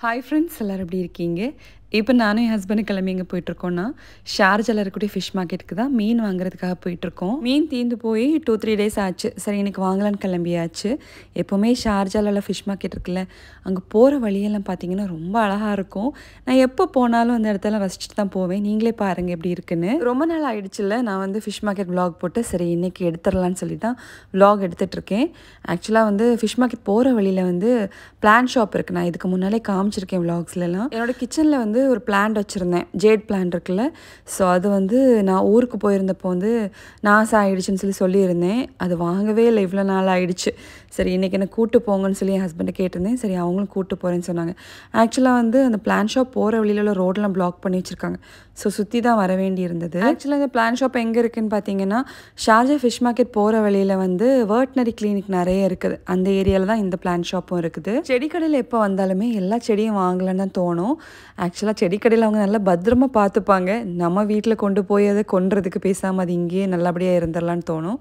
Hi friends, எல்லோரும் எப்படி இருக்கீங்க? இப்போ நானும் என் ஹஸ்பண்டு கிளம்பி எங்கே போயிட்டுருக்கோன்னா, ஷார்ஜாவில் இருக்கக்கூடிய ஃபிஷ் மார்க்கெட்டுக்கு தான் மீன் வாங்குறதுக்காக போயிட்டுருக்கோம். மீன் தீர்ந்து போய் 2-3 டேஸ் ஆச்சு. சரி, இன்னைக்கு வாங்கலான்னு கிளம்பியாச்சு. எப்போவுமே ஷார்ஜாவில் ஃபிஷ் மார்க்கெட் இருக்குல்ல, அங்கே போகிற வழியெல்லாம் பார்த்தீங்கன்னா ரொம்ப அழகாக இருக்கும். நான் எப்போ போனாலும் அந்த இடத்துல ரசிச்சுட்டு தான் போவேன். நீங்களே பாருங்கள் எப்படி இருக்குன்னு. ரொம்ப நாள் ஆயிடுச்சுல்ல நான் வந்து ஃபிஷ் மார்க்கெட் விலாக் போட்டு, சரி இன்றைக்கி எடுத்துடலான்னு சொல்லி தான் விலாக் எடுத்துகிட்ருக்கேன். ஆக்சுவலாக வந்து ஃபிஷ் மார்க்கெட் போகிற வழியில் வந்து பிளான்ட் ஷாப் இருக்குது. நான் இதுக்கு முன்னாலே காமிச்சிருக்கேன் விலாக்ஸ்லாம். என்னோடய கிச்சனில் வந்து ஒரு பிளான்ட் வச்சுருந்தேன், ஜேட் பிளான்ட் இருக்குல்ல. ஸோ அது வந்து நான் ஊருக்கு போயிருந்தப்போ வந்து நாசம் ஆகிடுச்சுன்னு சொல்லியிருந்தேன். அது வாங்கவே இல்லை, இவ்வளோ நாள் ஆகிடுச்சு. சரி இன்றைக்கி என்ன கூப்பிட்டு போங்கன்னு சொல்லி என் ஹஸ்பண்டை கேட்டிருந்தேன். சரி அவங்களும் கூப்பிட்டு போகிறேன்னு சொன்னாங்க. ஆக்சுவலாக வந்து அந்த பிளான் ஷாப் போகிற வழியில் ரோடெலாம் பிளாக் பண்ணி வச்சுருக்காங்க. ஸோ சுற்றி தான் வர வேண்டி இருந்தது. ஆக்சுவலாக இந்த பிளான் ஷாப் எங்கே இருக்குதுன்னு பார்த்தீங்கன்னா, ஷார்ஜா ஃபிஷ் மார்க்கெட் போகிற வழியில் வந்து வெட்டனரி கிளினிக் நிறைய இருக்குது. அந்த ஏரியாவில் தான் இந்த பிளான் ஷாப்பும் இருக்குது. செடி கடையில் எப்போ வந்தாலுமே எல்லா செடியும் வாங்கலான்னு தான் தோணும். ஆக்சுவலாக செடி கடையில் அவங்க நல்லா பத்திரமா பார்த்துப்பாங்க. நம்ம வீட்டில் கொண்டு போய் அதை கொண்டுறதுக்கு பேசாமல் அது இங்கேயே நல்லபடியாக இருந்துடலான்னு தோணும்.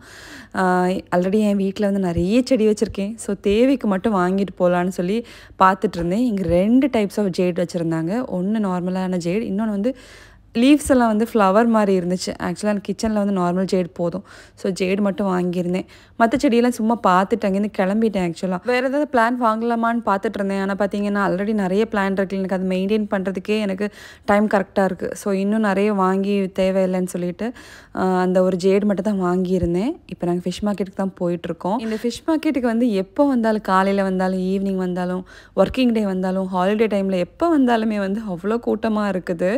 ஆல்ரெடி என் வீட்டில் வந்து நிறைய செடி வச்சுருக்கேன். ஸோ தேவைக்கு மட்டும் வாங்கிட்டு போகலான்னு சொல்லி பார்த்துட்டு இருந்தேன். இங்கே 2 டைப்ஸ் ஆஃப் ஜேட் வச்சுருந்தாங்க. ஒன்று நார்மலான ஜேட், இன்னொன்று வந்து லீவ்ஸ் எல்லாம் வந்து ஃப்ளவர் மாதிரி இருந்துச்சு. ஆக்சுவலாக எனக்கு கிச்சனில் வந்து நார்மல் ஜேட் போதும். ஸோ ஜேட் மட்டும் வாங்கியிருந்தேன். மற்ற செடியெல்லாம் சும்மா பார்த்துட்டு அங்கேருந்து கிளம்பிட்டேன். ஆக்சுவலாக வேறு ஏதாவது பிளான் வாங்கலாமான்னு பார்த்துட்டு இருந்தேன். ஆனால் பார்த்தீங்கன்னா ஆல்ரெடி நிறைய பிளான் இருக்குது. எனக்கு அது மெயின்டைன் பண்ணுறதுக்கே எனக்கு டைம் கரெக்டாக இருக்குது. ஸோ இன்னும் நிறைய வாங்கி தேவையில்லைன்னு சொல்லிட்டு அந்த ஒரு ஜேட் மட்டும் தான் வாங்கியிருந்தேன். இப்போ நாங்கள் ஃபிஷ் மார்க்கெட்டுக்கு தான் போயிட்டுருக்கோம். இந்த ஃபிஷ் மார்க்கெட்டுக்கு வந்து எப்போ வந்தாலும், காலையில் வந்தாலும், ஈவினிங் வந்தாலும், ஒர்க்கிங் டே வந்தாலும், ஹாலிடே டைமில் எப்போ வந்தாலுமே வந்து அவ்வளோ கூட்டமாக இருக்குது.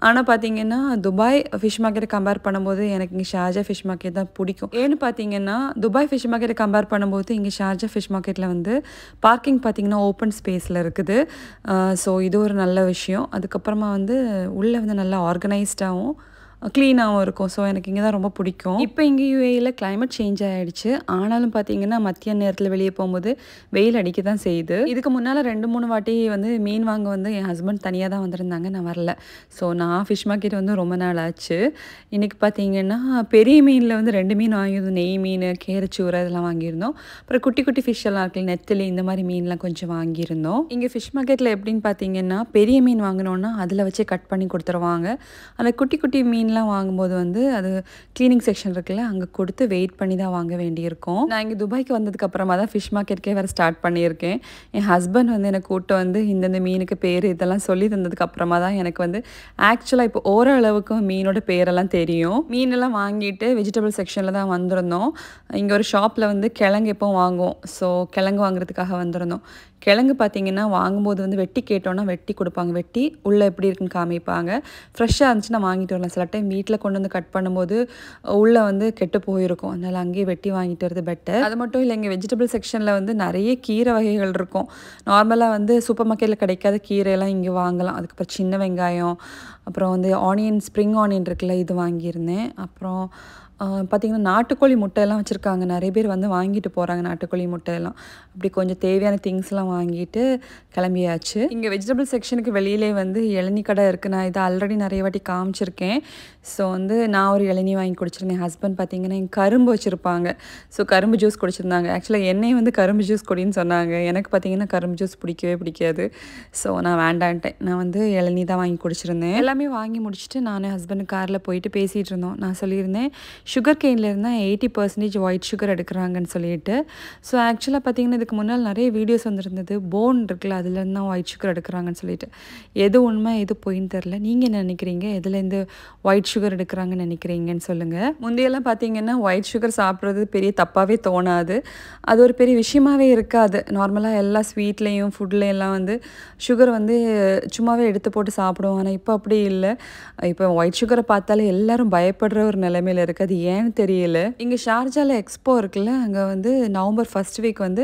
ஆனால் பார்த்தீங்கன்னா துபாய் ஃபிஷ் மார்க்கெட்டை கம்பேர் பண்ணும்போது எனக்கு இங்கே ஷார்ஜா ஃபிஷ் மார்க்கெட் தான் பிடிக்கும். ஏன்னு பார்த்தீங்கன்னா துபாய் ஃபிஷ் மார்க்கெட்டை கம்பேர் பண்ணும்போது இங்கே ஷார்ஜா ஃபிஷ் மார்க்கெட்டில் வந்து பார்க்கிங் பார்த்தீங்கன்னா ஓப்பன் ஸ்பேஸில் இருக்குது. ஸோ இது ஒரு நல்ல விஷயம். அதுக்கப்புறமா வந்து உள்ளே வந்து நல்லா ஆர்கனைஸ்டாகவும் க்ளீனாகவும் இருக்கும். ஸோ எனக்கு இங்கே தான் ரொம்ப பிடிக்கும். இப்போ இங்கே யூஏயில் கிளைமேட் சேஞ்ச் ஆகிடுச்சு. ஆனாலும் பார்த்தீங்கன்னா மத்தியான நேரத்தில் வெளியே போகும்போது வெயில் அடிக்க தான் செய்யுது. இதுக்கு முன்னால் 2-3 வாட்டி வந்து மீன் வாங்க வந்து என் ஹஸ்பண்ட் தனியாக தான் வந்திருந்தாங்க, நான் வரல. ஸோ நான் ஃபிஷ் மார்க்கெட் வந்து ரொம்ப நாள் ஆச்சு. இன்றைக்கி பார்த்தீங்கன்னா பெரிய மீனில் வந்து 2 மீன் வாங்கியிருந்தோம். நெய் மீன், கேரச்சூரை இதெல்லாம் வாங்கியிருந்தோம். அப்புறம் குட்டி குட்டி ஃபிஷ் எல்லாம் இருக்குல்ல, நெத்திலி, இந்த மாதிரி மீன்லாம் கொஞ்சம் வாங்கியிருந்தோம். இங்கே ஃபிஷ் மார்க்கெட்டில் எப்படின்னு பார்த்தீங்கன்னா பெரிய மீன் வாங்கினோன்னா அதில் வச்சே கட் பண்ணி கொடுத்துருவாங்க. அந்த குட்டி குட்டி மீன்லாம் வாங்கும்போது வந்து அது கிளீனிங் செக்ஷன் இருக்குல்ல, அங்கே கொடுத்து வெயிட் பண்ணி தான் வாங்க வேண்டியிருக்கும். நான் இங்கே துபாய்க்கு வந்ததுக்கு அப்புறமா தான் ஃபிஷ் மார்க்கெட்டுக்கே வேறு ஸ்டார்ட் பண்ணியிருக்கேன். என் ஹஸ்பண்ட் வந்து என்னை கூப்பிட்டு வந்து இந்தந்த மீனுக்கு பேர் இதெல்லாம் சொல்லி தந்ததுக்கு அப்புறமா தான் எனக்கு வந்து ஆக்சுவலாக இப்போ ஓரளவுக்கு மீனோட பேரெல்லாம் தெரியும். மீனெல்லாம் வாங்கிட்டு வெஜிடபிள் செக்ஷனில் தான் வந்திருந்தோம். இங்கே ஒரு ஷாப்பில் வந்து கிழங்கு எப்போவும் வாங்குவோம். ஸோ கிழங்கு வாங்குறதுக்காக வந்திருந்தோம். கிழங்கு பார்த்தீங்கன்னா வாங்கும்போது வந்து வெட்டி கேட்டோன்னா வெட்டி கொடுப்பாங்க. வெட்டி உள்ளே எப்படி இருக்குன்னு காமிப்பாங்க. ஃப்ரெஷ்ஷாக இருந்துச்சுன்னா வாங்கிட்டு வரலாம். சில டைம் வீட்டில் கொண்டு வந்து கட் பண்ணும்போது உள்ளே வந்து கெட்டு போயிருக்கும். அதனால் அங்கேயே வெட்டி வாங்கிட்டு வரது பெட்டர். அது மட்டும் இல்லை, இங்கே வெஜிடபிள் செக்ஷனில் வந்து நிறைய கீரை வகைகள் இருக்கும். நார்மலாக வந்து சூப்பர் மார்க்கெட்டில் கிடைக்காத கீரையெல்லாம் இங்கே வாங்கலாம். அதுக்கப்புறம் சின்ன வெங்காயம், அப்புறம் வந்து ஆனியன், ஸ்ப்ரிங் ஆனியன் இருக்குல்ல, இது வாங்கியிருந்தேன். அப்புறம் பார்த்திங்கன்னா நாட்டுக்கோழி முட்டையெல்லாம் வச்சுருக்காங்க. நிறைய பேர் வந்து வாங்கிட்டு போகிறாங்க நாட்டுக்கோழி முட்டையெல்லாம். அப்படி கொஞ்சம் தேவையான திங்ஸ்லாம் வாங்கிட்டு கிளம்பியாச்சு. இங்கே வெஜிடபிள் செக்ஷனுக்கு வெளியிலே வந்து இளநீ கடை இருக்குது. நான் இதை ஆல்ரெடி நிறைய வாட்டி காமிச்சிருக்கேன். ஸோ வந்து நான் ஒரு இளநீ வாங்கி குடிச்சிருந்தேன். ஹஸ்பண்ட் பார்த்திங்கன்னா எங்கள் கரும்பு வச்சுருப்பாங்க. ஸோ கரும்பு ஜூஸ் குடிச்சிருந்தாங்க. ஆக்சுவலாக என்னையும் வந்து கரும்பு ஜூஸ் குடின்னு சொன்னாங்க. எனக்கு பார்த்திங்கன்னா கரும்பு ஜூஸ் பிடிக்கவே பிடிக்காது. ஸோ நான் வேண்டான்ட்டேன். நான் வந்து இளநீ தான் வாங்கி குடிச்சிருந்தேன். எல்லாமே வாங்கி முடிச்சுட்டு நான் ஹஸ்பண்ட் காரில் போயிட்டு பேசிகிட்டு இருந்தோம். நான் சொல்லியிருந்தேன் சுகர் கேனில் இருந்தால் 80% ஒயிட் சுகர் எடுக்கிறாங்கன்னு சொல்லிட்டு. ஸோ ஆக்சுவலாக பார்த்திங்கன்னா இதுக்கு முன்னால் நிறைய வீடியோஸ் வந்துருந்தது. போன் இருக்குல்ல, அதுலேருந்து தான் ஒயிட் சுகர் எடுக்கிறாங்கன்னு சொல்லிட்டு. எது உண்மை எது பொய்ன்னு தெரில. நீங்கள் என்ன நினைக்கிறீங்க? எதுலேருந்து ஒயிட் சுகர் எடுக்கிறாங்கன்னு நினைக்கிறீங்கன்னு சொல்லுங்கள். முந்தையெல்லாம் பார்த்திங்கன்னா ஒயிட் சுகர் சாப்பிட்றது பெரிய தப்பாகவே தோணாது. அது ஒரு பெரிய விஷயமாகவே இருக்காது. நார்மலாக எல்லா ஸ்வீட்லேயும் ஃபுட்லேயெல்லாம் வந்து சுகர் வந்து சும்மாவே எடுத்து போட்டு சாப்பிடுவோம். ஆனால் இப்போ அப்படி இல்லை. இப்போ ஒயிட் சுகரை பார்த்தாலே எல்லோரும் பயப்படுற ஒரு நிலைமையில் இருக்குது. ஏன்னு தெரியல. இங்கே ஷார்ஜாவில் எக்ஸ்போ இருக்குல்ல, அங்கே வந்து நவம்பர் 1st வீக் வந்து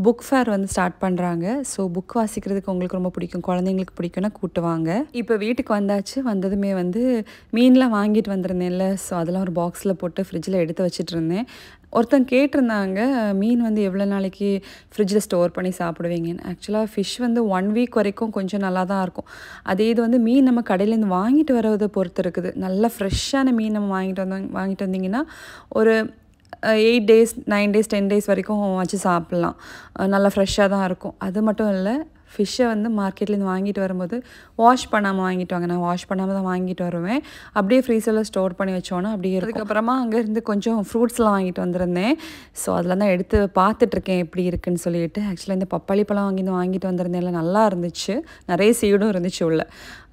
புக் ஃபேர் வந்து ஸ்டார்ட் பண்ணுறாங்க. ஸோ புக் வாசிக்கிறதுக்கு உங்களுக்கு ரொம்ப பிடிக்கும், குழந்தைங்களுக்கு பிடிக்கும்னா கூட்டுவாங்க. இப்போ வீட்டுக்கு வந்தாச்சு. வந்ததுமே வந்து மீன்லாம் வாங்கிட்டு வந்திருந்தேன்ல, ஸோ அதெல்லாம் ஒரு பாக்ஸில் போட்டு ஃப்ரிட்ஜில் எடுத்து வச்சுட்டு இருந்தேன். ஒருத்தங்க கேட்டிருந்தாங்க மீன் வந்து எவ்வளோ நாளைக்கு ஃப்ரிட்ஜில் ஸ்டோர் பண்ணி சாப்பிடுவீங்கன்னு. ஆக்சுவலாக ஃபிஷ் வந்து 1 வீக் வரைக்கும் கொஞ்சம் நல்லா தான் இருக்கும். அதே இது வந்து மீன் நம்ம கடையிலேருந்து வாங்கிட்டு வரதை பொறுத்து இருக்குது. நல்லா ஃப்ரெஷ்ஷான மீன் நம்ம வாங்கிட்டு வந்தீங்கன்னா ஒரு 8 days 9 days 10 days வரைக்கும் வச்சு சாப்பிட்லாம். நல்லா ஃப்ரெஷ்ஷாக தான் இருக்கும். அது மட்டும் இல்லை, ஃபிஷ்ஷை வந்து மார்க்கெட்லேருந்து வாங்கிட்டு வரும்போது வாஷ் பண்ணாமல் வாங்கிட்டு வாங்க. நான் வாஷ் பண்ணாமல் தான் வாங்கிட்டு வருவேன். அப்படியே ஃப்ரீசரில் ஸ்டோர் பண்ணி வச்சோன்னா அப்படியே இருக்கும். அதுக்கப்புறமா அங்கேருந்து கொஞ்சம் ஃப்ரூட்ஸ்லாம் வாங்கிட்டு வந்திருந்தேன். ஸோ அதில் தான் எடுத்து பார்த்துட்ருக்கேன் எப்படி இருக்குன்னு சொல்லிட்டு. ஆக்சுவலாக இந்த பப்பாளி பழம் வாங்கிட்டு வந்திருந்தேன். எல்லாம் நல்லா இருந்துச்சு, நிறைய சீடும் இருந்துச்சு உள்ள.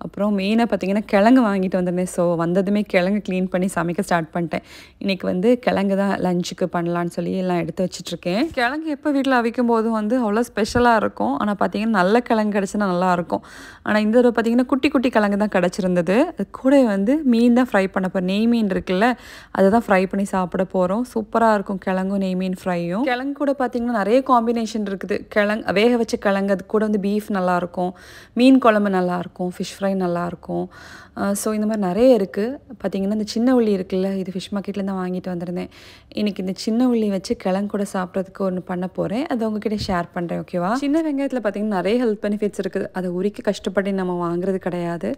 அப்புறம் மெயினாக பார்த்திங்கன்னா கிழங்கு வாங்கிட்டு வந்திருந்தேன். ஸோ வந்ததுமே கிழங்கு க்ளீன் பண்ணி சமைக்க ஸ்டார்ட் பண்ணிட்டேன். இன்றைக்கி வந்து கிழங்கு தான் லஞ்சுக்கு பண்ணலான்னு சொல்லி எல்லாம் எடுத்து வச்சிட்ருக்கேன். கிழங்கு எப்போ வீட்டில் அவிக்கும் போதும் வந்து அவ்வளோ ஸ்பெஷலாக இருக்கும். ஆனால் பார்த்திங்கன்னா நல்ல கிழங்கு கிடச்சுன்னா நல்லாயிருக்கும். ஆனால் இந்த தடவை பார்த்திங்கன்னா குட்டி குட்டி கிழங்கு தான் கிடச்சிருந்தது. அது கூட வந்து மீன் தான் ஃப்ரை பண்ண போகிறோம். நெய் மீன் இருக்குல்ல, அதை தான் ஃப்ரை பண்ணி சாப்பிட போகிறோம். சூப்பராக இருக்கும் கிழங்கும் நெய் மீன் ஃப்ரையும். கிழங்கு கூட பார்த்திங்கன்னா நிறைய காம்பினேஷன் இருக்குது. வேக வச்ச கிழங்கு, அது கூட வந்து பீஃப் நல்லாயிருக்கும், மீன் குழம்பு நல்லாயிருக்கும், ஃபிஷ் ஃப்ரை நல்லாயிருக்கும். ஸோ இந்த மாதிரி நிறைய இருக்குது. பார்த்திங்கன்னா இந்த சின்ன உள்ளி இருக்குல்ல, இது ஃபிஷ் மார்க்கெட்லேருந்து தான் வாங்கிட்டு வந்திருந்தேன். இன்றைக்கி இந்த சின்ன உள்ளி வச்சு கிழங்கு கூட சாப்பிட்றதுக்கு ஒன்று பண்ண போகிறேன். அதை உங்ககிட்ட ஷேர் பண்ணுறேன், ஓகேவா? சின்ன வெங்காயத்தில் பார்த்திங்கன்னா நிறைய ஹெல்த் பெனிஃபிட்ஸ் இருக்குது. அதை உரிக்க கஷ்டப்பட்டு நம்ம வாங்குறது கிடையாது.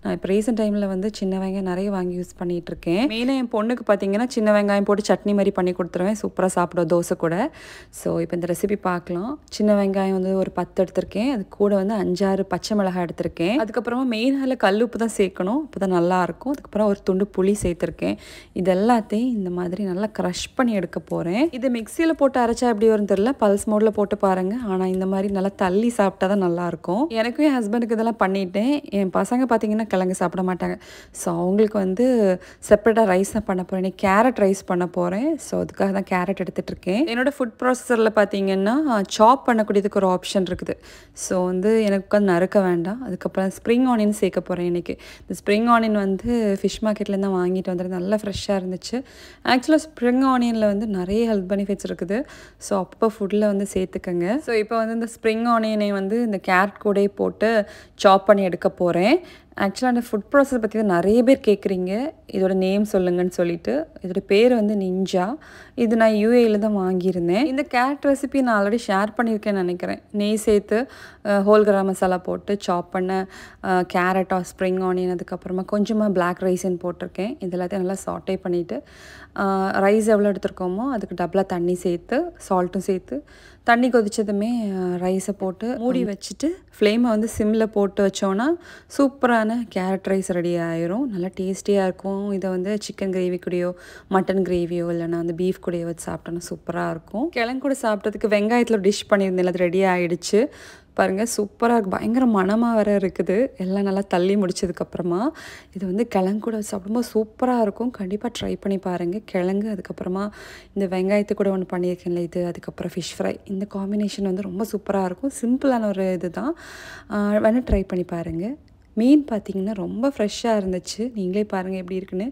நான் இப்போ ரீசெண்ட் டைமில் வந்து சின்ன வெங்காயம் நிறைய வாங்கி யூஸ் பண்ணிகிட்ருக்கேன். மெயினாக என் பொண்ணுக்கு பார்த்திங்கன்னா சின்ன வெங்காயம் போட்டு சட்னி மாதிரி பண்ணி கொடுத்துருவேன். சூப்பராக சாப்பிடுவோம் தோசை கூட. ஸோ இப்போ இந்த ரெசிபி பார்க்கலாம். சின்ன வெங்காயம் வந்து ஒரு 10 எடுத்திருக்கேன். அது கூட வந்து 5-6 பச்சை மிளகாய் எடுத்திருக்கேன். அதுக்கப்புறமா மெயினாக கல் உப்பு தான் சேர்க்கணும், அப்போ தான் நல்லாயிருக்கும். அதுக்கப்புறம் ஒரு துண்டு புளி சேர்த்துருக்கேன். இது எல்லாத்தையும் இந்த மாதிரி நல்லா க்ரஷ் பண்ணி எடுக்க போகிறேன். இது மிக்சியில் போட்டு அரைச்சா எப்படி வரும்னு தெரியல, பல்ஸ் மோடில் போட்டு பாருங்கள். ஆனால் இந்த மாதிரி நல்லா தள்ளி சாப்பிட்டா தான் நல்லாயிருக்கும். எனக்கும் என் ஹஸ்பண்டுக்கு இதெல்லாம் பண்ணிட்டேன். என் பசங்க பார்த்திங்கன்னா கிழங்கு சாப்பிட மாட்டாங்க. ஸோ அவங்களுக்கு வந்து செப்பரேட்டாக ரைஸ் தான் பண்ண போகிறேன். இன்னைக்கு கேரட் ரைஸ் பண்ண போகிறேன். ஸோ அதுக்காக தான் கேரட் எடுத்துகிட்ருக்கேன். என்னோடய ஃபுட் ப்ராசஸரில் பார்த்திங்கன்னா சாப் பண்ணக்கூடியதுக்கு ஒரு ஆப்ஷன் இருக்குது. ஸோ வந்து எனக்கு உட்காந்து நறுக்க வேண்டாம். அதுக்கப்புறம் ஸ்ப்ரிங் ஆனியன் சேர்க்க போகிறேன். இன்றைக்கி இந்த ஸ்ப்ரிங் ஆனியன் வந்து ஃபிஷ் மார்க்கெட்லேருந்து தான் வாங்கிட்டு வந்துருந்தேன். நல்லா ஃப்ரெஷ்ஷாக இருந்துச்சு. ஆக்சுவலாக ஸ்ப்ரிங் ஆனியனில் வந்து நிறைய ஹெல்த் பெனிஃபிட்ஸ் இருக்குது. ஸோ அப்போ ஃபுட்டில் வந்து சேர்த்துக்கங்க. ஸோ இப்போ வந்து இந்த ஸ்ப்ரிங் ஆனியனை வந்து இந்த கேரட் கூட போட்டு சாப் பண்ணி எடுக்க போகிறேன். ஆக்சுவலாக அந்த ஃபுட் ப்ராசஸ் பற்றி தான் நிறைய பேர் கேட்குறீங்க, இதோட நேம் சொல்லுங்கன்னு சொல்லிட்டு. இதோட பேர் வந்து நிஞ்சா. இது நான் யூஏயில் தான் வாங்கியிருந்தேன். இந்த கேரட் ரெசிபி நான் ஆல்ரெடி ஷேர் பண்ணியிருக்கேன்னு நினைக்கிறேன். நெய் சேர்த்து ஹோல் கரம் மசாலா போட்டு சாப் பண்ண கேரட் ஸ்ப்ரிங் ஆனியன், அதுக்கப்புறமா கொஞ்சமாக பிளாக் ரைஸ்ன்னு போட்டிருக்கேன். இது எல்லாத்தையும் நல்லா சாட்டே பண்ணிவிட்டு ரைஸ் எவ்வளோ எடுத்துருக்கோமோ அதுக்கு டபுளாக தண்ணி சேர்த்து சால்ட்டும் சேர்த்து தண்ணி கொதிச்சதுமே ரைஸை போட்டு மூடி வச்சுட்டு ஃப்ளேமை வந்து சிம்மில் போட்டு வச்சோன்னா சூப்பரான கேரட் ரைஸ் ரெடி ஆயிரும். நல்லா டேஸ்டியாக இருக்கும். இதை வந்து சிக்கன் கிரேவி கூடயோ மட்டன் கிரேவியோ இல்லைனா வந்து பீஃப் கூடயோ வச்சு சாப்பிட்டோன்னா சூப்பராக இருக்கும். கிழங்கு கூட சாப்பிட்டதுக்கு வெங்காயத்தில் டிஷ் பண்ணியிருந்தேன், அது ரெடி ஆகிடுச்சு. பாருங்கள், சூப்பராக இருக்குது. பயங்கர மணமாக வர இருக்குது. எல்லாம் நல்லா தள்ளி முடிச்சதுக்கப்புறமா இது வந்து கிழங்கு கூட சாப்பிடும்போது சூப்பராக இருக்கும். கண்டிப்பாக ட்ரை பண்ணி பாருங்கள். கிழங்கு, அதுக்கப்புறமா இந்த வெங்காயத்தை கூட ஒன்று பண்ணியிருக்கேன்ல இது, அதுக்கப்புறம் ஃபிஷ் ஃப்ரை, இந்த காம்பினேஷன் வந்து ரொம்ப சூப்பராக இருக்கும். சிம்பிளான ஒரு இது தான், வேணால் ட்ரை பண்ணி பாருங்கள். மீன் பார்த்திங்கன்னா ரொம்ப ஃப்ரெஷ்ஷாக இருந்துச்சு. நீங்களே பாருங்கள் எப்படி இருக்குன்னு.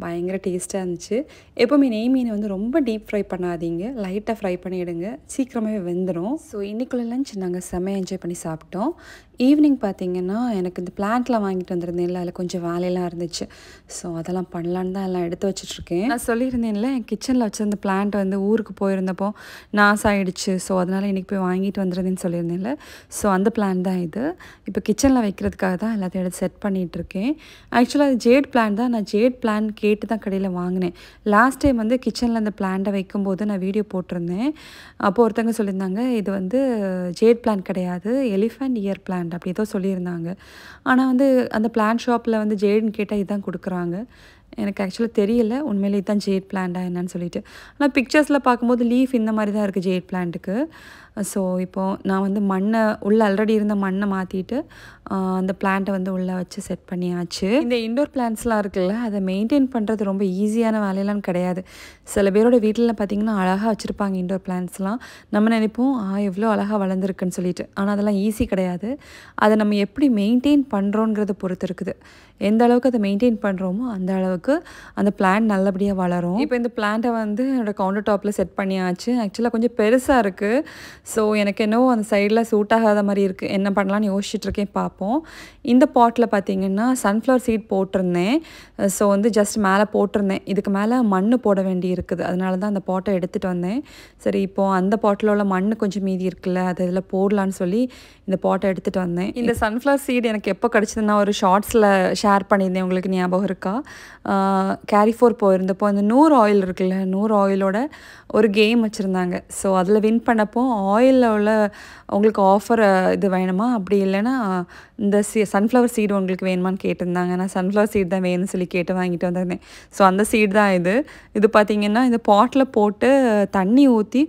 பயங்கர டேஸ்ட்டாக இருந்துச்சு. எப்போவுமே நெய் மீனை வந்து ரொம்ப டீப் ஃப்ரை பண்ணாதீங்க, லைட்டாக ஃப்ரை பண்ணிவிடுங்க, சீக்கிரமாகவே வெந்துடும். ஸோ இன்றைக்குள்ள லஞ்ச் நாங்கள் செம்மையாக என்ஜாய் பண்ணி சாப்பிட்டோம். ஈவினிங் பார்த்திங்கன்னா எனக்கு இந்த பிளான்ட்லாம் வாங்கிட்டு வந்திருந்தேன்ல, அதில் கொஞ்சம் வேலையெல்லாம் இருந்துச்சு. ஸோ அதெல்லாம் பண்ணலான்னு தான் எல்லாம் எடுத்து வச்சிட்ருக்கேன். நான் சொல்லியிருந்தேன்ல, என் கிச்சனில் வச்சுருந்த பிளான்ட் வந்து ஊருக்கு போயிருந்தப்போ நாஸ் ஆகிடுச்சு. ஸோ அதனால் இன்றைக்கி போய் வாங்கிட்டு வந்துருந்தேன்னு சொல்லியிருந்தேன்ல. ஸோ அந்த பிளான்ட் தான் இது. இப்போ கிச்சனில் வைக்கிறதுக்காக தான் எல்லாத்தையும் எடுத்து செட் பண்ணிகிட்ருக்கேன். ஆக்சுவலாக அது ஜேட் பிளான்ட் தான். நான் ஜேட் பிளான்ட் கேட்டு தான் கடையில் வாங்கினேன். லாஸ்ட் டைம் வந்து கிச்சனில் அந்த பிளான்ட்டை வைக்கும்போது நான் வீடியோ போட்டிருந்தேன். அப்போது ஒருத்தங்க சொல்லியிருந்தாங்க, இது வந்து ஜேட் பிளான்ட் கிடையாது, எலிஃபண்ட் இயர் பிளான்ட் அப்படி ஏதோ சொல்லியிருந்தாங்க. ஆனால் வந்து அந்த பிளான்ட் ஷாப்பில் வந்து ஜேடுன்னு கேட்டால் இதுதான் கொடுக்குறாங்க. எனக்கு ஆக்சுவலாக தெரியல உண்மையிலே இதுதான் ஜேட் பிளான்ட்டா என்னன்னு சொல்லிட்டு. ஆனால் பிக்சர்ஸில் பார்க்கும்போது லீஃப் இந்த மாதிரி தான் இருக்குது ஜேட் பிளான்ட்டுக்கு. ஸோ இப்போது நான் வந்து மண்ணை உள்ளே ஆல்ரெடி இருந்த மண்ணை மாற்றிட்டு அந்த பிளான்ட்டை வந்து உள்ளே வச்சு செட் பண்ணியாச்சு. இந்த இன்டோர் பிளான்ட்ஸ்லாம் இருக்குல்ல, அதை மெயின்டைன் பண்ணுறது ரொம்ப ஈஸியான வேலையெல்லாம் கிடையாது. சில பேரோட வீட்டில் பார்த்திங்கன்னா அழகாக வச்சுருப்பாங்க இன்டோர் பிளான்ட்ஸ்லாம். நம்ம நினைப்போம் எவ்வளோ அழகாக வளர்ந்துருக்குன்னு சொல்லிட்டு. ஆனால் அதெல்லாம் ஈஸி கிடையாது. அதை நம்ம எப்படி மெயின்டைன் பண்ணுறோங்கிறத பொறுத்து இருக்குது. எந்த அளவுக்கு அதை மெயின்டைன் பண்ணுறோமோ அந்த அளவுக்கு அந்த பிளான்ட் நல்லபடியாக வளரும். இப்போ இந்த பிளான்ட்டை வந்து என்னோடய கவுண்டர் டாப்பில் செட் பண்ணியாச்சு. ஆக்சுவலாக கொஞ்சம் பெருசாக இருக்குது. ஸோ எனக்கு என்னவோ அந்த சைடில் சூட் ஆகாத மாதிரி இருக்குது. என்ன பண்ணலான்னு யோசிச்சுட்ருக்கேன், பார்ப்போம். இந்த பாட்டில் பார்த்திங்கன்னா சன்ஃப்ளவர் சீட் போட்டிருந்தேன். ஸோ வந்து ஜஸ்ட் மேலே போட்டிருந்தேன். இதுக்கு மேலே மண் போட வேண்டி இருக்குது. அதனால தான் அந்த பாட்டை எடுத்துகிட்டு வந்தேன். சரி, இப்போது அந்த பாட்டில் உள்ள மண் கொஞ்சம் மீதி இருக்குல்ல, அது இதில் போடலான்னு சொல்லி இந்த பாட்டை எடுத்துகிட்டு வந்தேன். இந்த சன்ஃப்ளவர் சீட் எனக்கு எப்போ கிடச்சிதுன்னா ஒரு ஷார்ட்ஸில் ஷேர் பண்ணியிருந்தேன், உங்களுக்கு ஞாபகம் இருக்கா? கேரிஃபோர் போயிருந்தப்போ அந்த 100 ஆயில் இருக்குல்ல, 100 ஆயிலோட ஒரு கேம் வச்சுருந்தாங்க. ஸோ அதில் வின் பண்ணப்போ ஆயிலில் உள்ள உங்களுக்கு ஆஃபர் இது வேணுமா, அப்படி இல்லைன்னா இந்த சன்ஃப்ளவர் சீடு உங்களுக்கு வேணுமான்னு கேட்டிருந்தாங்க. நான் சன்ஃப்ளவர் சீட் தான் வேணும்னு சொல்லி கேட்டு வாங்கிட்டு வந்திருந்தேன். ஸோ அந்த சீட் தான் இது. இது பார்த்திங்கன்னா இந்த பாட்டில் போட்டு தண்ணி ஊற்றி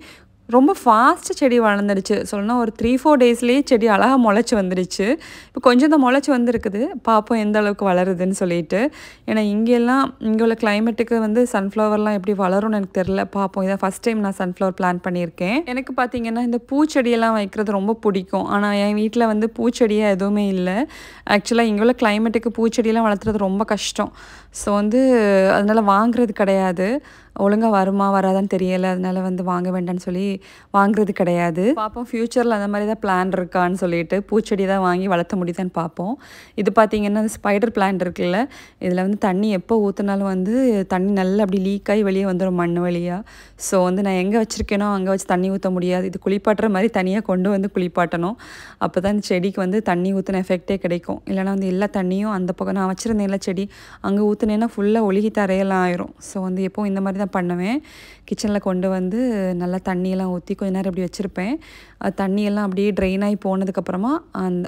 ரொம்ப ஃபாஸ்ட்டு செடி வளர்ந்துடுச்சு. சொல்லணும்னா ஒரு 3-4 டேஸ்லேயே செடி அழகாக முளைச்சி வந்துடுச்சு. இப்போ கொஞ்சம் தான் முளைச்சி வந்திருக்குது. பார்ப்போம் எந்த அளவுக்கு வளருதுன்னு சொல்லிட்டு. ஏன்னா இங்கெல்லாம் இங்கே உள்ள கிளைமேட்டுக்கு வந்து சன்ஃப்ளவர்லாம் எப்படி வளரும்னு எனக்கு தெரில. பார்ப்போம். இதான் ஃபஸ்ட் டைம் நான் சன்ஃப்ளவர் பிளான் பண்ணியிருக்கேன். எனக்கு பார்த்திங்கன்னா இந்த பூச்செடியெல்லாம் வைக்கிறது ரொம்ப பிடிக்கும். ஆனால் என் வீட்டில் வந்து பூச்செடியாக எதுவுமே இல்லை. ஆக்சுவலாக இங்கே உள்ள கிளைமேட்டுக்கு பூச்செடியெல்லாம் வளர்த்துறது ரொம்ப கஷ்டம். ஸோ வந்து அதனால் வாங்குறது கிடையாது. ஒழுங்காக வருமா வராதான்னு தெரியலை. அதனால் வந்து வாங்க வேண்டாம்னு சொல்லி வாங்குறது கிடையாது. பார்ப்போம் ஃப்யூச்சரில் அந்த மாதிரி தான் பிளான் இருக்கான்னு சொல்லிட்டு பூச்செடி தான் வாங்கி வளர்த்த முடியுதான்னு பார்ப்போம். இது பார்த்திங்கன்னா இந்த ஸ்பைடர் பிளான்ட் இருக்குல்ல, இதில் வந்து தண்ணி எப்போ ஊற்றினாலும் வந்து தண்ணி நல்லா அப்படி லீக் ஆகி வெளியே வந்துடும் மண் வழியாக. ஸோ வந்து நான் எங்கே வச்சுருக்கேனோ அங்கே வச்சு தண்ணி ஊற்ற முடியாது. இது குளிப்பாட்டுற மாதிரி தனியாக கொண்டு வந்து குளிப்பாட்டணும். அப்போ தான் இந்த செடிக்கு வந்து தண்ணி ஊற்றின எஃபெக்டே கிடைக்கும். இல்லைனா வந்து எல்லா தண்ணியும் அந்த பக்கம் நான் வச்சுருந்தேன் எல்லா செடி அங்கே ஊற்றுனேன்னா ஃபுல்லாக ஒழுகி தரையெல்லாம் ஆயிரும். ஸோ வந்து எப்போவும் இந்த மாதிரி தான் பண்ணுவேன். கிச்சனில் கொண்டு வந்து நல்லா தண்ணியெல்லாம் ஊற்றி கொஞ்ச நேரம் இப்படி வச்சுருப்பேன். தண்ணியெல்லாம் அப்படியே ட்ரெயின் ஆகி போனதுக்கப்புறமா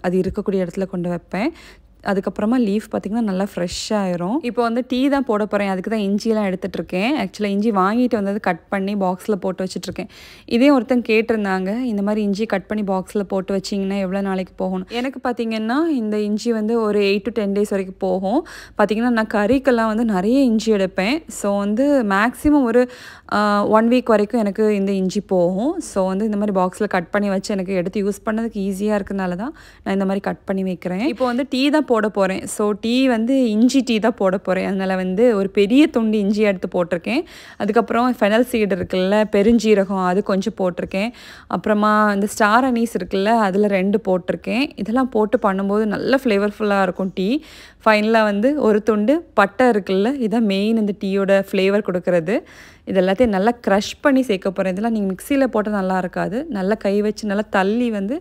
அது இருக்கக்கூடிய இடத்துல கொண்டு வைப்பேன். அதுக்கப்புறமா லீஃப் பார்த்திங்கன்னா நல்லா ஃப்ரெஷ்ஷாகிரும். இப்போ வந்து டீ தான் போட போகிறேன். அதுக்கு தான் இஞ்சியெல்லாம் எடுத்துகிட்ருக்கேன். ஆக்சுவலாக இஞ்சி வாங்கிட்டு வந்தது கட் பண்ணி பாக்ஸில் போட்டு வச்சுட்ருக்கேன். இதே ஒருத்தங்க கேட்டிருந்தாங்க, இந்த மாதிரி இஞ்சி கட் பண்ணி பாக்ஸில் போட்டு வச்சிங்கன்னா எவ்வளோ நாளைக்கு போகணும். எனக்கு பார்த்திங்கன்னா இந்த இஞ்சி வந்து ஒரு 8 to 10 days வரைக்கும் போகும். பார்த்திங்கன்னா நான் கறிக்கெல்லாம் வந்து நிறைய இஞ்சி எடுப்பேன். ஸோ வந்து மேக்ஸிமம் ஒரு 1 week வரைக்கும் எனக்கு இந்த இஞ்சி போகும். ஸோ வந்து இந்த மாதிரி பாக்ஸில் கட் பண்ணி வச்சு எனக்கு எடுத்து யூஸ் பண்ணதுக்கு ஈஸியாக இருக்கிறதுனால தான் நான் இந்த மாதிரி கட் பண்ணி வைக்கிறேன். இப்போ வந்து டீ தான் போட போகிறேன். ஸோ டீ வந்து இஞ்சி டீ தான் போட போகிறேன். அதனால் வந்து ஒரு பெரிய துண்டு இஞ்சி எடுத்து போட்டிருக்கேன். அதுக்கப்புறம் ஃபெனல் சீடு இருக்குல்ல, பெருஞ்சீரகம் அது கொஞ்சம் போட்டிருக்கேன். அப்புறமா இந்த ஸ்டார் அனீஸ் இருக்குல்ல, அதில் 2 போட்டிருக்கேன். இதெல்லாம் போட்டு பண்ணும்போது நல்ல ஃப்ளேவர்ஃபுல்லாக இருக்கும் டீ. ஃபைனலாக வந்து ஒரு துண்டு பட்டை இருக்குல்ல, இதான் மெயின் இந்த டீயோட ஃப்ளேவர் கொடுக்கறது. இது எல்லாத்தையும் நல்லா க்ரஷ் பண்ணி சேர்க்க போகிறேன். இதெல்லாம் நீங்கள் மிக்சியில் போட்டால் நல்லா இருக்காது. நல்லா கை வச்சு நல்லா தள்ளி வந்து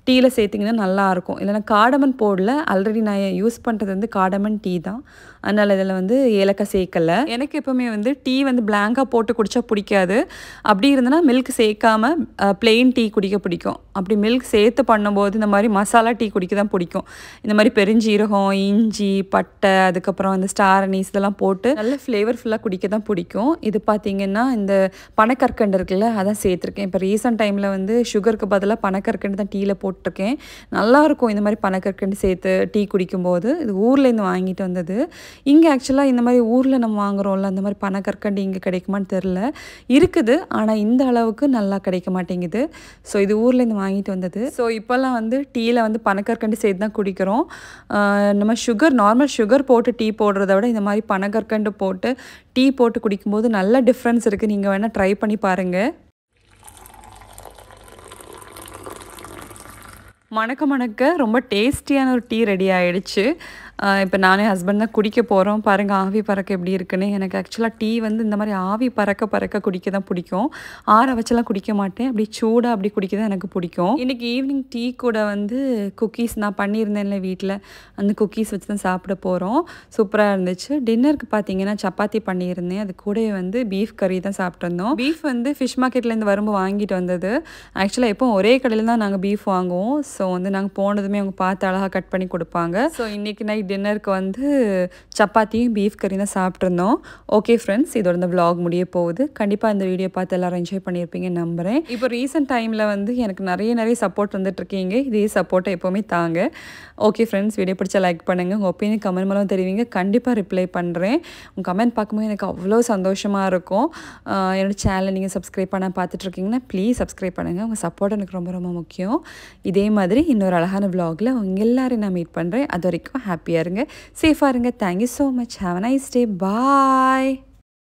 டீயில் சேர்த்திங்கன்னா நல்லாயிருக்கும். இல்லைனா காடமன் போடல, ஆல்ரெடி நான் யூஸ் பண்ணுறது வந்து காடமன் டீ தான். அதனால் இதில் வந்து ஏலக்காய் சேர்க்கலை. எனக்கு எப்போவுமே வந்து டீ வந்து பிளாங்காக போட்டு குடித்தா பிடிக்காது. அப்படி இருந்ததுன்னா மில்க் சேர்க்காமல் ப்ளெயின் டீ குடிக்க பிடிக்கும். அப்படி மில்க் சேர்த்து பண்ணும்போது இந்த மாதிரி மசாலா டீ குடிக்க தான் பிடிக்கும். இந்த மாதிரி பெருஞ்சீரகம், இஞ்சி, பட்டை, அதுக்கப்புறம் இந்த ஸ்டார் அனீஸ் இதெல்லாம் போட்டு நல்ல ஃப்ளேவர்ஃபுல்லாக குடிக்க தான் பிடிக்கும். இது பார்த்திங்கன்னா இந்த பனக்கற்கண்டு இருக்குல்ல, அதான் சேர்த்துருக்கேன். இப்போ ரீசெண்ட் டைமில் வந்து சுகருக்கு பதிலாக பனக்கற்கண்டு தான் டீயில் போட்டிருக்கேன். நல்லாயிருக்கும் இந்த மாதிரி பனக்கற்கண்டு சேர்த்து டீ குடிக்கும்போது. இது ஊர்லேருந்து வாங்கிட்டு வந்தது. இங்கே ஆக்சுவலாக இந்த மாதிரி ஊரில் நம்ம வாங்குகிறோம்ல, அந்த மாதிரி பனக்கற்கண்டு இங்கே கிடைக்குமான்னு தெரில. இருக்குது, ஆனால் இந்த அளவுக்கு நல்லா கிடைக்க மாட்டேங்குது. ஸோ இது ஊர்லேருந்து வாங்கிட்டு வந்தது. ஸோ இப்போல்லாம் வந்து டீயில் வந்து பனக்கற்கண்டு சேர்த்து தான் குடிக்கிறோம். நம்ம நார்மல் சுகர் போட்டு டீ போடுறத விட இந்த மாதிரி பனக்கற்கண்டு போட்டு டீ போட்டு குடிக்கும்போது நல்ல டிஃப்ரென்ஸ் இருக்குது. நீங்கள் வேணால் ட்ரை பண்ணி பாருங்கள். மணக்க ரொம்ப டேஸ்டியான ஒரு டீ ரெடி ஆகிடுச்சு. இப்போ நானே ஹஸ்பண்ட் தான் குடிக்க போகிறோம். பாருங்கள் ஆவி பறக்க எப்படி இருக்குன்னு. எனக்கு ஆக்சுவலாக டீ வந்து இந்த மாதிரி ஆவி பறக்க குடிக்க தான் பிடிக்கும். ஆற வச்செல்லாம் குடிக்க மாட்டேன். அப்படி சூடாக அப்படி குடிக்க தான் எனக்கு பிடிக்கும். இன்றைக்கி ஈவினிங் டீ கூட வந்து குக்கீஸ் நான் பண்ணியிருந்தேன்ல வீட்டில், அந்த குக்கீஸ் வச்சு தான் சாப்பிட போகிறோம். சூப்பராக இருந்துச்சு. டின்னருக்கு பார்த்தீங்கன்னா சப்பாத்தி பண்ணியிருந்தேன். அது கூட வந்து பீஃப் கறி தான் சாப்பிட்ருந்தோம். பீஃப் வந்து ஃபிஷ் மார்க்கெட்லேருந்து வரும்போது வாங்கிட்டு வந்தது. ஆக்சுவலாக எப்போ ஒரே கடையில் தான் நாங்கள் பீஃப் வாங்குவோம். ஸோ வந்து நாங்கள் போனதுமே அவங்க பார்த்து அழகாக கட் பண்ணி கொடுப்பாங்க. ஸோ இன்றைக்கி நைட் டின்னருக்கு வந்து சப்பாத்தியும் பீஃப் கறி தான் சாப்பிட்ருந்தோம். ஓகே ஃப்ரெண்ட்ஸ், இதோட இந்த விலாக் முடிய போகுது. கண்டிப்பாக இந்த வீடியோ பார்த்து எல்லோரும் என்ஜாய் பண்ணியிருப்பீங்கன்னு நம்புகிறேன். இப்போ ரீசெண்ட் டைமில் வந்து எனக்கு நிறைய சப்போர்ட் வந்துட்டுருக்கீங்க. இதே சப்போர்ட்டை எப்போவுமே தாங்க. ஓகே ஃப்ரெண்ட்ஸ், வீடியோ பிடிச்சா லைக் பண்ணுங்கள். உங்கள் ஒப்பீனியன் கமெண்ட் மூலம் தெரிவிங்க. கண்டிப்பாக ரிப்ளை பண்ணுறேன். உங்கள் கமெண்ட் பார்க்கும்போது எனக்கு அவ்வளோ சந்தோஷமாக இருக்கும். என்னோடய சேனலை நீங்கள் சப்ஸ்கிரைப் பண்ண பார்த்துட்ருக்கீங்கன்னா ப்ளீஸ் சப்ஸ்கிரைப் பண்ணுங்கள். உங்கள் சப்போர்ட் எனக்கு ரொம்ப முக்கியம். இதே மாதிரி இன்னொரு அழகான விலாகில் உங்கள் எல்லாரையும் நான் மீட் பண்ணுறேன். அது வரைக்கும் ஹாப்பியாக இருங்க, சேஃபாக இருங்க. Thank you so much. Have a nice day. Bye.